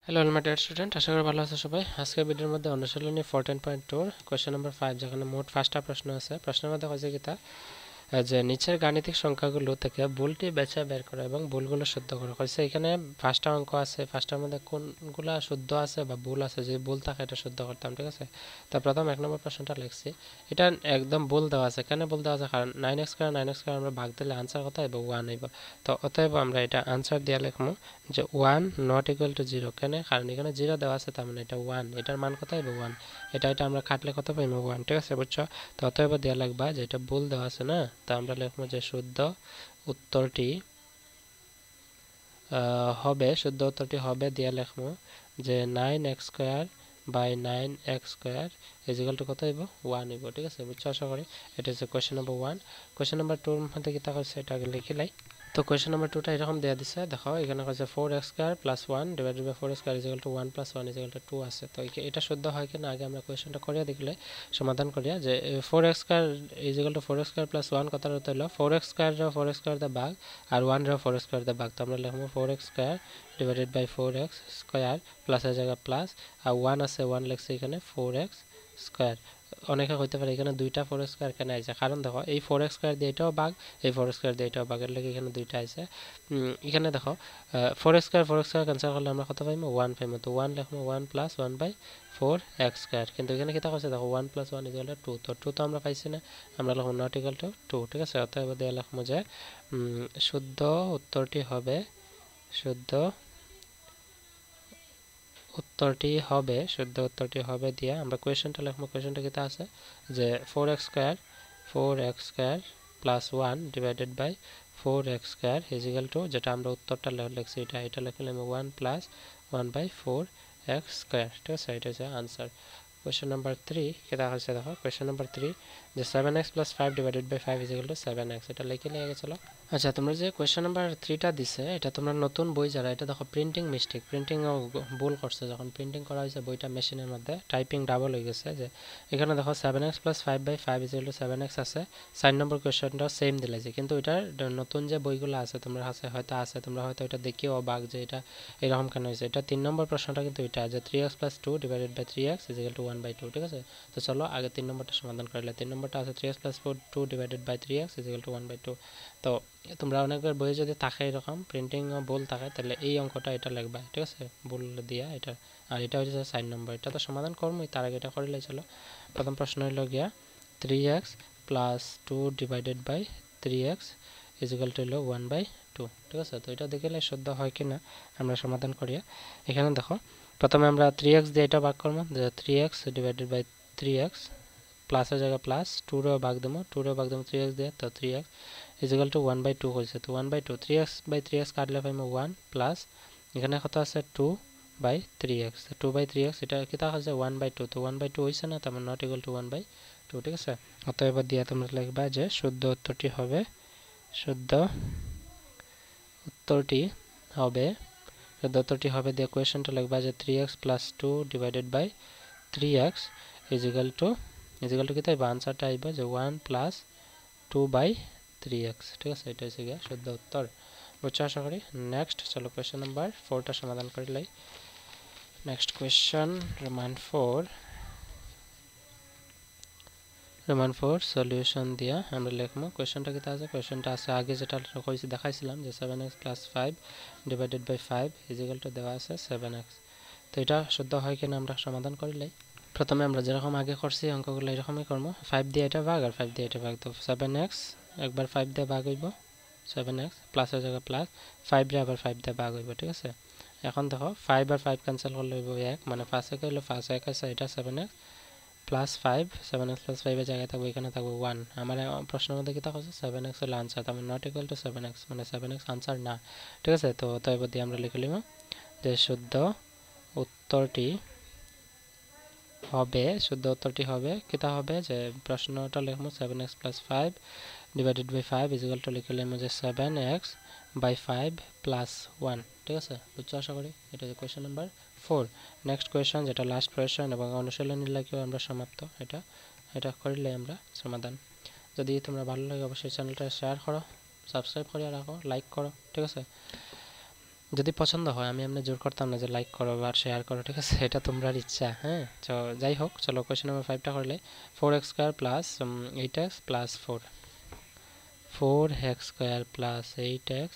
Hello এলমেটেড student, আশা করি ভালো আছে সবাই। আজকের ভিডিওর মধ্যে অনুশীলনী 14.2 কোয়েশ্চেন নাম্বার 5, যেখানে মোট 5টা প্রশ্ন আছে। প্রশ্নের মধ্যে হয়েছে কি যে নিচের গাণিতিক সংখ্যাগুলো থেকে ভুলটি বেছে বের করো এবং ভুলগুলো শুদ্ধ করো। হয়েছে এখানে 5টা অঙ্ক আছে, 5টার মধ্যে কোনগুলা শুদ্ধ আছে বা ভুল আছে, যদি ভুল থাকে এটা শুদ্ধ করতাম, ঠিক আছে। তো প্রথম 1 নম্বর প্রশ্নটা লিখছি, এটা একদম ভুল দেওয়া আছে। কেন ভুল দেওয়া আছে? কারণ 9x² আমরা ভাগ দিলে আনসার কত আইব? 1 আইব। তো অতএব আমরা এটা আনসার দিয়ে লিখবো যে 1 নট ইকুয়াল টু 0। কেন? কারণ এখানে 0 দেওয়া আছে, তার মানে এটা 1, এটার মান কত আইব? 1। এটা আমরা কাটলে কত পাইব? 1, ঠিক আছে, বুঝছো? তো অতএব দেওয়া লাগবা যে এটা ভুল দেওয়া আছে না, তো আমরা লিখবো যে শুদ্ধ উত্তরটি হবে দিয়ে লিখবো যে 9x² by 9x² is equal two কত হইব? 1 হইব, ঠিক আছে, বুঝছো? আশা করি এটা হচ্ছে কোয়েশ্চেন নাম্বার 1। কোয়েশ্চেন নাম্বার 2 এর মধ্যে কি তা করছে এটা আগে লিখে লাই। তো কোয়েশ্চেন নাম্বার 2টা এরকম দেয়া দিছে, দেখো এখানে কইছে 4x² plus 1 divided by 4x² is equal to 1 plus 1 is equal to 2 আছে। তো এটা শুদ্ধ হয় কিনা আগে আমরা কোয়েশ্চেনটা করিয়া দেখলে, সমাধান করিয়া, যে 4x² is equal two 4x² plus 1 কথার অর্থ হলো 4x² রে 4x² দা ভাগ আর 1 রে 4x² দা ভাগ। তো আমরা লিখবো 4x² divided by 4x² plus এর জায়গা প্লাস, আর 1 আছে, 1 লিখছি এখানে 4x²। অনেকে হইতে পারে এখানে দুইটা 4x² কেন আইছে, কারণ দেখো এই 4x² দিয়ে এটাও ভাগ, এই 4x² দিয়ে এটাও ভাগের লাগে এখানে দুইটা আইছে। এখানে দেখো 4x² ক্যান্সেল করলে আমরা কত পাইমু? 1 পাইমু। তো 1 লিখবো 1 প্লাস 1 বাই 4x²। কিন্তু এখানে কি থাকছে? দেখো 1 প্লাস 1 ইকুয়াল টু 2। তো 2 তো আমরা পাইছি না, আমরা লিখবো নট ইকুয়াল টু 2, ঠিক আছে। অতএব দিয়ে লিখবো যে শুদ্ধ উত্তরটি হবে শুদ্ধ উত্তরটি হবে দিয়ে আমরা কোয়েশ্চেনটা লিখবো। কোয়েশ্চেনটা কি আছে যে 4x² plus 1 divided by 4x² is equal to, যেটা আমরা উত্তরটা লিখছি এটা লিখলে 1 প্লাস 1 বাই 4x², ঠিক আছে। এটা হচ্ছে আনসার। কোয়েশ্চেন নাম্বার 3 কি দেখা হচ্ছে, দেখো কোয়েশ্চেন নাম্বার 3 যে 7x plus 5 divided by 5 is equal to 7x। এটা লিখে নিয়ে গেছিল। আচ্ছা, তোমরা যে কোয়েশ্চেন নাম্বার 3টা দিছে, এটা তোমরা নতুন বই যারা, এটা দেখো প্রিন্টিং মিস্টেক, প্রিন্টিং ভুল করছে। যখন প্রিন্টিং করা হয়েছে বইটা মেশিনের মধ্যে টাইপিং ডাবল হয়ে গেছে। যে এখানে দেখো 7x plus 5 by 5 is equal to 7x আছে, 4 নম্বর কোয়েশ্চেনটাও সেম দিলেছে। কিন্তু এটার নতুন যে বইগুলো আছে তোমার কাছে হয়তো তোমরা হয়তো এটা দেখিও অবাক যে এটা এরকম কেন হয়েছে। এটা 3 নম্বর প্রশ্নটা কিন্তু এটা যে 3x plus 2 divided by 3x is equal to 1/2, ঠিক আছে। তো চলো আগে 3 নম্বরটা সমাধান করলে। 3 নম্বরটা আছে 3x plus 2 divided by 3x is equal to 1/2। তো তোমরা অনেকবার বইয়ে যদি থাকে এরকম প্রিন্টিংও ভুল থাকে, তাহলে এই অঙ্কটা এটা লিখবা, ঠিক আছে, ভুল দিয়া এটা। আর এটা হচ্ছে 4 নম্বর, এটা তো সমাধান করবোই, তার আগে এটা করলে চলো। প্রথম প্রশ্ন হইল গিয়া 3x plus 2 divided by 3x is equal to হলো 1/2, ঠিক আছে। তো এটা দেখলে শুদ্ধ হয় কিনা আমরা সমাধান করিয়া। এখানে দেখো প্রথমে আমরা 3x দিয়ে এটা ভাগ করবো, যে 3x ডিভাইডেড বাই 3x প্লাসের জায়গায় প্লাস, 2 রেও ভাগ দেবো 3x দিয়ে, তো 3x ইজ ইকুয়াল টু 1/2 হয়েছে। তো 1/2 3x বাই 3x কাটলে পাইমো 1 প্লাস এখানে কত আছে 2/3x। 2/3x এটা কি তা হচ্ছে 1/2। তো 1/2 হয়েছে না, তার মানে নট ইকুয়াল টু 1/2, ঠিক আছে। অতএব দিয়ে তোমরা লিখবা যে শুদ্ধ উত্তরটি হবে শুদ্ধ উত্তরটি দিয়ে কোয়েশ্চেনটা লিখবা যে 3x plus 2 divided by 3x is equal to কি তাই আনসারটা আইবা যে 1 প্লাস 2/3x, ঠিক আছে। এটা হচ্ছে গিয়া শুদ্ধ উত্তর, বুঝছো আশা করি। নেক্সট চলো কোয়েশ্চেন নাম্বার 4টা সমাধান করে লাই। নেক্সট কোয়েশ্চেন রোমান 4 সলিউশন দিয়া আমরা লিখবো। কোয়েশ্চেনটা কি আছে? কোয়েশ্চেনটা আছে আগে যেটা দেখাইছিলাম যে 7x plus 5 divided by 5 is equal to দেওয়া আছে 7x। তো এটা শুদ্ধ হয় কিনা আমরা সমাধান করিলাই। প্রথমে আমরা যেরকম আগে করছি অঙ্কগুলো এরকমই করবো, 5 দিয়ে এটা ভাগ আর 5 দিয়ে এটা ভাগ। তো 7x একবার 5 দিয়ে ভাগ হইব, 7x প্লাসের জায়গায় প্লাস, 5 রে আবার 5 দিয়ে ভাগ হইব, ঠিক আছে। এখন দেখো 5 আর 5 ক্যান্সেল করলে হইব 1, মানে 5 একে হইলো 5, 1 আছে এটা 7x প্লাস 5, 7x প্লাস 5 এর জায়গায় থাকবে এখানে থাকবে 1। আমার প্রশ্নের মধ্যে কি থাকছে 7x হলো আনসার, তার মানে নট ইকুয়াল টু 7x, মানে 7x আনসার না, ঠিক আছে। তো অতএব দিয়ে আমরা লিখে নিব যে শুদ্ধ উত্তরটি হবে কিতা হবে যে প্রশ্নটা লিখবো 7x plus 5 divided by 5 is equal to লিখে লিখবো যে 7x বাই 5 প্লাস 1, ঠিক আছে, বুঝছো আশা করি। এটা হচ্ছে কোয়েশ্চেন নাম্বার 4। নেক্সট কোয়েশ্চেন, যেটা লাস্ট কোয়েশ্চেন এবং অনুশীলনী লাগেও আমরা সমাপ্ত, এটা করলে আমরা সমাধান। যদি তোমরা ভালো লাগে অবশ্যই চ্যানেলটা শেয়ার করো, সাবস্ক্রাইব করে রাখো, লাইক করো, ঠিক আছে। যদি পছন্দ হয় আমি এমনি জোর করতাম না যে লাইক করো বা শেয়ার করো, ঠিক আছে, এটা তোমরা ইচ্ছা। হ্যাঁ, তো যাই হোক, চলো কোয়েশ্চেন নাম্বার 5টা করলে 4x square plus 8x plus 4x square plus 8x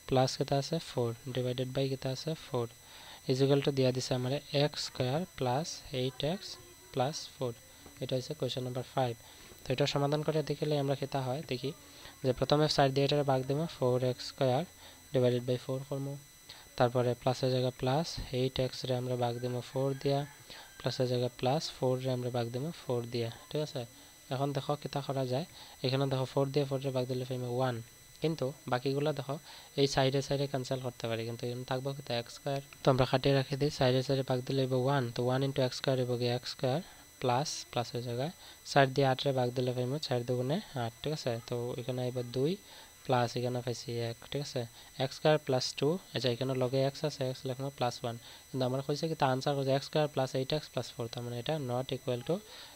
plus কেতা আছে 4 ডিভাইডেড বাই কেতা আছে 4 ইকুয়াল টু দিয়া দিছে আমারে x square plus 8x plus 4। এটা হচ্ছে কোয়েশ্চেন নাম্বার 5। তো এটা সমাধান করে দেখলে আমরা কেতা হয় দেখি যে প্রথমে সাইড দিয়ে এটারে ভাগ দেব 4x স্কয়ার ডিভাইডেড বাই 4 করব, তারপরে প্লাসের জায়গা প্লাস 8x রে আমরা ভাগ দেব 4 দিয়া, প্লাসের জায়গা প্লাস 4 রে আমরা ভাগ দেব 4 দিয়া, ঠিক আছে। এখন দেখো কেতা করা যায়, এখানে দেখো 4 দিয়ে 4 রে ভাগ দিলে পাইমু 1, কিন্তু বাকিগুলো দেখো এই সাইডে সাইডে ক্যান্সেল করতে পারি, কিন্তু এখানে থাকবো কত x স্কয়ার। তো আমরা কাটিয়ে রাখি দিই, সাইডে সাইডে ভাগ দিলে হইব 1, তো 1 ইনটু x স্কয়ার হইব x স্কয়ার প্লাস প্লাসের জায়গায় 4 দিয়ে 8 রে ভাগ দিলে পাইমু 4 দুগুণে 8, ঠিক আছে। তো এখানে আইব 2 প্লাস এখানে পাইছি 1, ঠিক আছে। x স্কয়ার প্লাস 2, আচ্ছা এখানে লগে x আছে, x লিখলাম প্লাস 1, কিন্তু আমরা কইছে কি তা আনসার করছে x square plus 8x plus 4, তার মানে এটা নট ইকুয়াল টু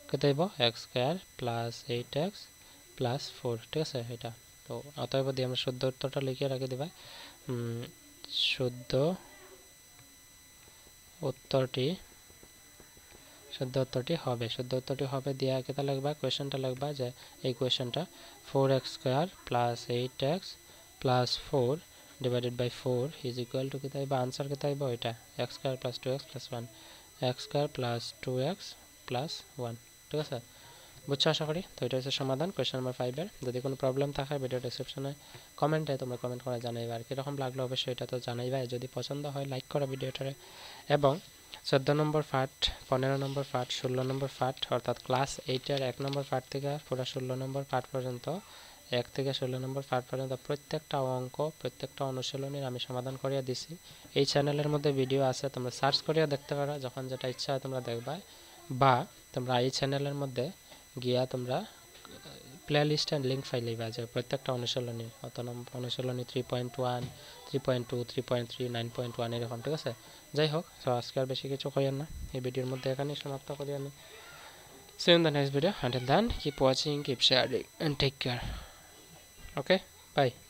কত হইব x square plus 8x plus 4, ঠিক আছে এটা। তো অতএব দিয়ে আমরা শুদ্ধ উত্তরটা লিখে রাখি দিবা, শুদ্ধ উত্তরটি হবে দিয়া কেতা লাগবা, কোয়েশ্চেনটা লাগবা যে এই কোয়েশ্চেনটা 4x square plus 8x plus 4 divided by 4 is equal to কেতা হইবা, আনসার কেতা হইবা এটা x square plus 2x plus 1, x square plus 2x plus 1, ঠিক আছে। বুঝছো আশা করি। তো এটা হচ্ছে সমাধান কোয়েশ্চেন নাম্বার 5 এর। যদি কোনো প্রবলেম থাকে ভিডিও ডেসক্রিপশনে কমেন্টে তোমরা কমেন্ট করে জানাইবা, আর কিরকম লাগলো অবশ্যই এটা তো জানাইবা। যদি পছন্দ হয় লাইক করো ভিডিওটারে, এবং 14 নম্বর পার্ট, 15 নম্বর পার্ট, 16 নম্বর পার্ট অর্থাৎ ক্লাস 8 এর 1 নম্বর পার্ট থেকে পুরো 16 নম্বর পার্ট পর্যন্ত, 1 থেকে 16 নম্বর পার্ট পর্যন্ত প্রত্যেকটা অঙ্ক, প্রত্যেকটা অনুশীলনীর আমি সমাধান করিয়া দিছি। এই চ্যানেলের মধ্যে ভিডিও আছে, তোমরা সার্চ করিয়া দেখতে পারো, যখন যেটা ইচ্ছা হয় তোমরা দেখবা, বা তোমরা এই চ্যানেলের মধ্যে গিয়া তোমরা playlist and link file লইবা যে প্রত্যেকটা অনুশীলনী, অনুশীলনী 3.1, 3.2, 3.3, 9.1 এরকম, ঠিক আছে। যাই হোক, তো আজকে আর বেশি কিছু কইেন না, এই ভিডিওর মধ্যে এখানেই সমাপ্ত করি আমি। See you in the next video. Until then, keep watching, keep sharing, and take care. Okay, bye.